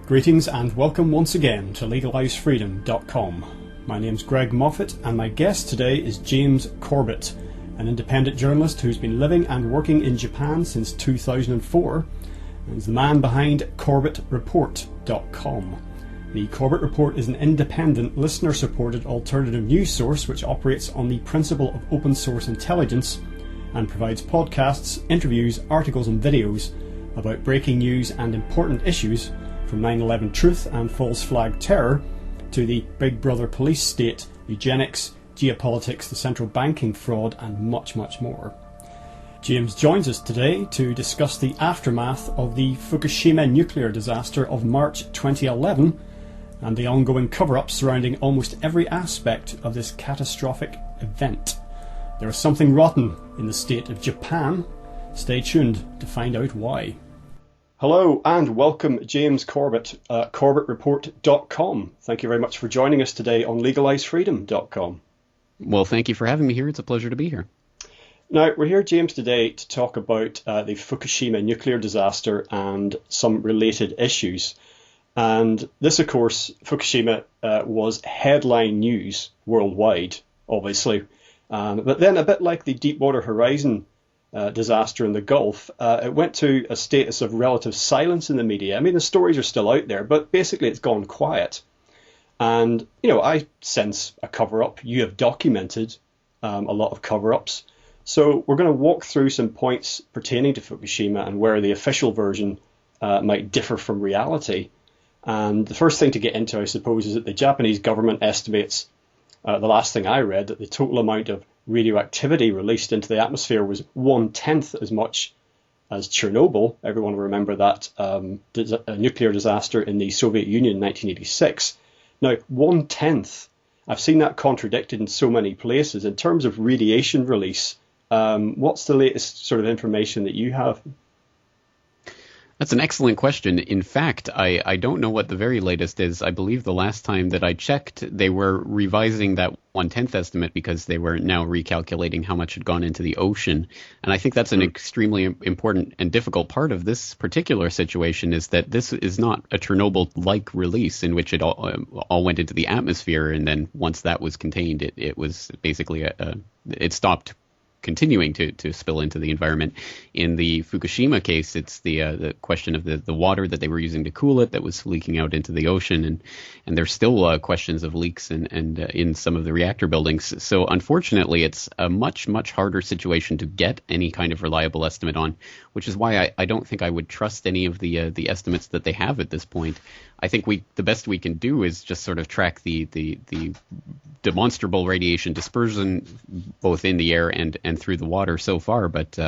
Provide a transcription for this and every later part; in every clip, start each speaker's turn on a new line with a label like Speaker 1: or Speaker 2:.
Speaker 1: Greetings and welcome once again to LegalizeFreedom.com. My name's Greg Moffat and my guest today is James Corbett, an independent journalist who's been living and working in Japan since 2004 and is the man behind CorbettReport.com. The Corbett Report is an independent, listener-supported alternative news source which operates on the principle of open source intelligence and provides podcasts, interviews, articles and videos about breaking news and important issues from 9/11 truth and false flag terror to the Big Brother police state, eugenics, geopolitics, the central banking fraud and much, much more. James joins us today to discuss the aftermath of the Fukushima nuclear disaster of March 2011 and the ongoing cover-up surrounding almost every aspect of this catastrophic event. There is something rotten in the state of Japan. Stay tuned to find out why. Hello and welcome James Corbett, CorbettReport.com. Thank you very much for joining us today on LegalizeFreedom.com.
Speaker 2: Well, thank you for having me here. It's a pleasure to be here.
Speaker 1: Now, we're here, James, today to talk about the Fukushima nuclear disaster and some related issues. And this, of course, Fukushima was headline news worldwide, obviously. But then, a bit like the Deepwater Horizon disaster in the Gulf, it went to a status of relative silence in the media. I mean, the stories are still out there, but basically it's gone quiet. And, you know, I sense a cover-up. You have documented a lot of cover-ups. So we're going to walk through some points pertaining to Fukushima and where the official version might differ from reality. And the first thing to get into, I suppose, is that the Japanese government estimates, the last thing I read, that the total amount of radioactivity released into the atmosphere was 1/10 as much as Chernobyl. Everyone will remember that nuclear disaster in the Soviet Union in 1986. Now, 1/10, I've seen that contradicted in so many places. In terms of radiation release, what's the latest sort of information that you have?
Speaker 2: That's an excellent question. In fact, I don't know what the very latest is. I believe the last time that I checked, they were revising that 1/10 estimate because they were now recalculating how much had gone into the ocean. And I think that's an extremely important and difficult part of this particular situation, is that this is not a Chernobyl-like release in which it all went into the atmosphere. And then once that was contained, it was basically it stopped continuing to spill into the environment. In the Fukushima case, it's the question of the water that they were using to cool it that was leaking out into the ocean, and there's still questions of leaks and in some of the reactor buildings. So unfortunately, it's a much harder situation to get any kind of reliable estimate on, which is why I don't think I would trust any of the estimates that they have at this point. I think the best we can do is just sort of track the demonstrable radiation dispersion both in the air and through the water so far. But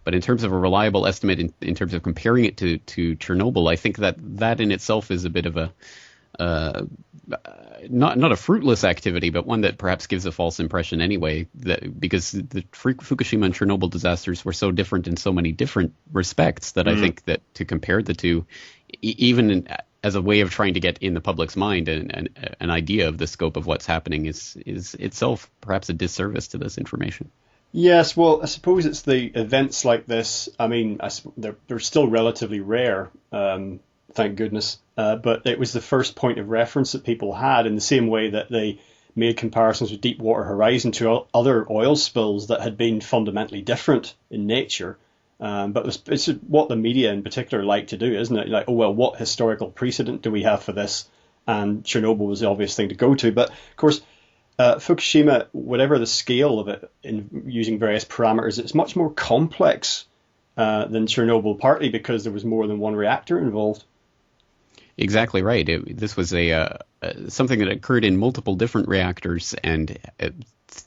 Speaker 2: in terms of a reliable estimate, in terms of comparing it to Chernobyl, I think that in itself is a bit of a not a fruitless activity, but one that perhaps gives a false impression anyway, because the Fukushima and Chernobyl disasters were so different in so many different respects that I think that to compare the two, even as a way of trying to get in the public's mind an idea of the scope of what's happening is itself perhaps a disservice to this information.
Speaker 1: Yes, well, I suppose it's the events like this. I mean, they're still relatively rare, thank goodness. But it was the first point of reference that people had, in the same way that they made comparisons with Deepwater Horizon to other oil spills that had been fundamentally different in nature. But it's what the media in particular like to do, isn't it? Like, oh, well, what historical precedent do we have for this? And Chernobyl was the obvious thing to go to. But, of course, Fukushima, whatever the scale of it, in using various parameters, it's much more complex than Chernobyl, partly because there was more than one reactor involved.
Speaker 2: Exactly right. This was something that occurred in multiple different reactors, and it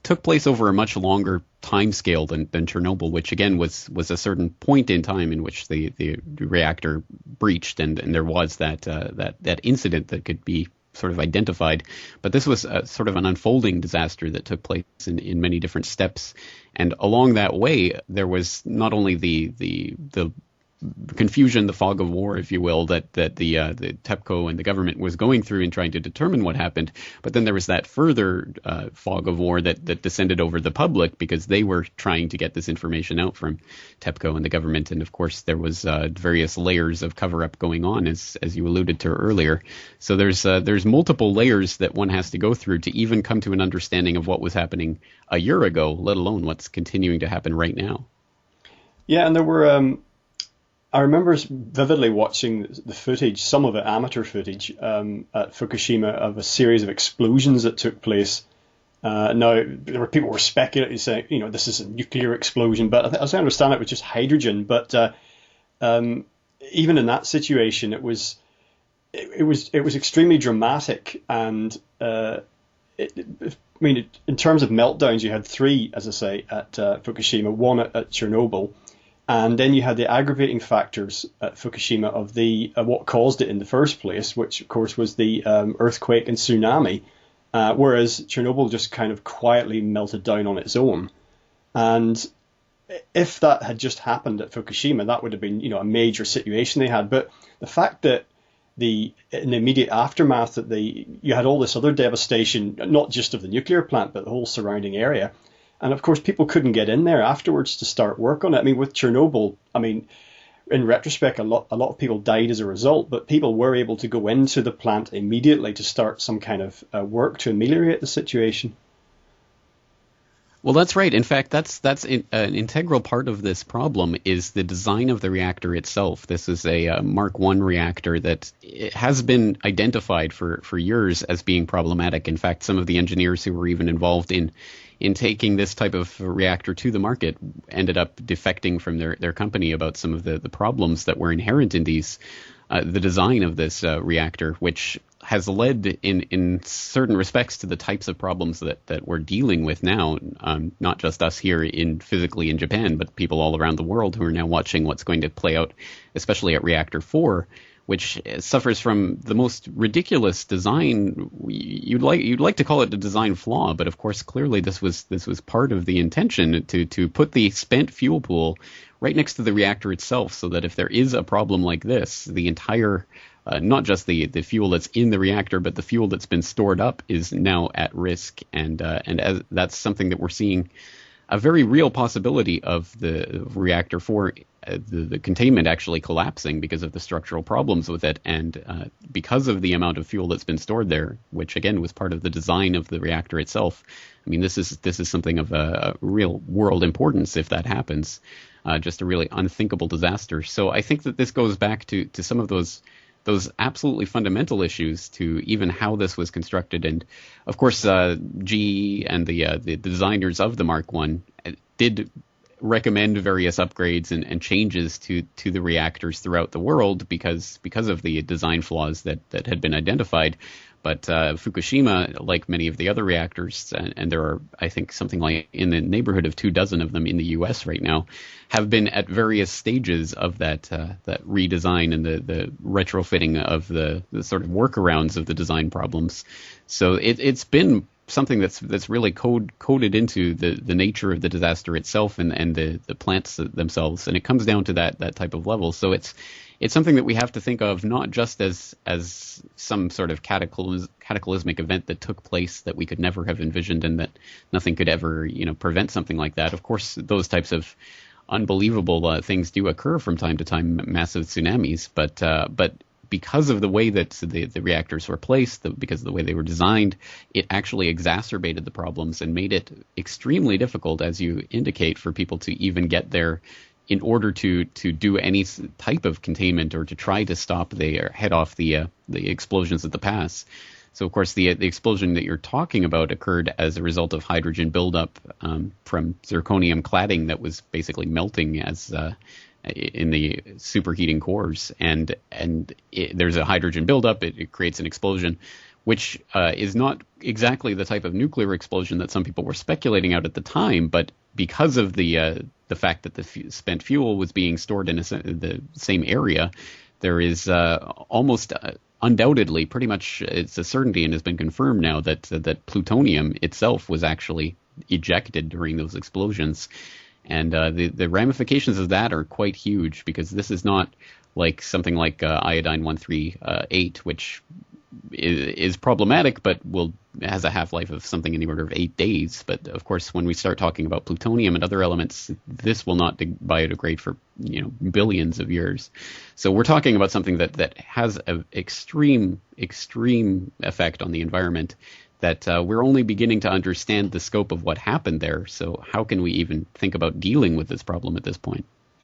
Speaker 2: took place over a much longer time scale than Chernobyl, which again was a certain point in time in which the reactor breached, and there was that incident that could be sort of identified. But this was sort of an unfolding disaster that took place in many different steps, and along that way there was not only the confusion, the fog of war, if you will, that the TEPCO and the government was going through in trying to determine what happened. But then there was that further fog of war that descended over the public because they were trying to get this information out from TEPCO and the government. And of course, there was various layers of cover-up going on, as you alluded to earlier. So there's multiple layers that one has to go through to even come to an understanding of what was happening a year ago, let alone what's continuing to happen right now.
Speaker 1: Yeah, and there were. I remember vividly watching the footage, some of it amateur footage, at Fukushima of a series of explosions that took place. Now, there were people were speculating, saying, this is a nuclear explosion, but as I understand it was just hydrogen. But even in that situation, it was extremely dramatic. And in terms of meltdowns, you had three, as I say, at Fukushima, one at Chernobyl. And then you had the aggravating factors at Fukushima of what caused it in the first place, which of course was the earthquake and tsunami, whereas Chernobyl just kind of quietly melted down on its own. And if that had just happened at Fukushima, that would have been a major situation they had. But the fact that in the immediate aftermath that you had all this other devastation, not just of the nuclear plant, but the whole surrounding area. And of course, people couldn't get in there afterwards to start work on it. I mean, with Chernobyl, in retrospect, a lot of people died as a result, but people were able to go into the plant immediately to start some kind of work to ameliorate the situation.
Speaker 2: Well, that's right. In fact, that's an integral part of this problem is the design of the reactor itself. This is a Mark I reactor that has been identified for years as being problematic. In fact, some of the engineers who were even involved in taking this type of reactor to the market ended up defecting from their company about some of the problems that were inherent in the design of this reactor, which has led in certain respects to the types of problems that we're dealing with now, not just us here physically in Japan, but people all around the world who are now watching what's going to play out, especially at Reactor 4, which suffers from the most ridiculous design. You'd like to call it a design flaw, but of course, clearly this was part of the intention to put the spent fuel pool right next to the reactor itself, so that if there is a problem like this, the entire not just the fuel that's in the reactor, but the fuel that's been stored up is now at risk, and as that's something that we're seeing a very real possibility of the reactor 4, the containment actually collapsing because of the structural problems with it, and because of the amount of fuel that's been stored there, which again was part of the design of the reactor itself. I mean, this is something of a real world importance if that happens. Just a really unthinkable disaster. So I think that this goes back to some of those absolutely fundamental issues to even how this was constructed. And of course, GE and the designers of the Mark I did recommend various upgrades and changes to the reactors throughout the world because of the design flaws that had been identified. But Fukushima, like many of the other reactors, and there are, I think, something like in the neighborhood of 24 of them in the U.S. right now, have been at various stages of that redesign and the retrofitting of the sort of workarounds of the design problems. So it's been something that's really coded into the nature of the disaster itself and the plants themselves, and it comes down to that type of level. So it's something that we have to think of not just as some sort of cataclysmic event that took place that we could never have envisioned and that nothing could ever prevent something like that. Of course, those types of unbelievable things do occur from time to time, massive tsunamis, but because of the way that the reactors were placed, because of the way they were designed, it actually exacerbated the problems and made it extremely difficult, as you indicate, for people to even get there in order to do any type of containment or to try to stop or head off the explosions at the pass. So, of course, the explosion that you're talking about occurred as a result of hydrogen buildup from zirconium cladding that was basically melting as in the superheating cores, and there's a hydrogen buildup. It creates an explosion, which is not exactly the type of nuclear explosion that some people were speculating out at the time, but because of the fact that the spent fuel was being stored in the same area, there is almost undoubtedly, pretty much it's a certainty and has been confirmed now that plutonium itself was actually ejected during those explosions. And the ramifications of that are quite huge, because this is not like something like iodine 138, which is problematic, but has a half-life of something in the order of 8 days. But of course, when we start talking about plutonium and other elements, this will not biodegrade for billions of years. So we're talking about something that has an extreme effect on the environment, that we're only beginning to understand the scope of what happened there. So how can we even think about dealing with this problem at this point?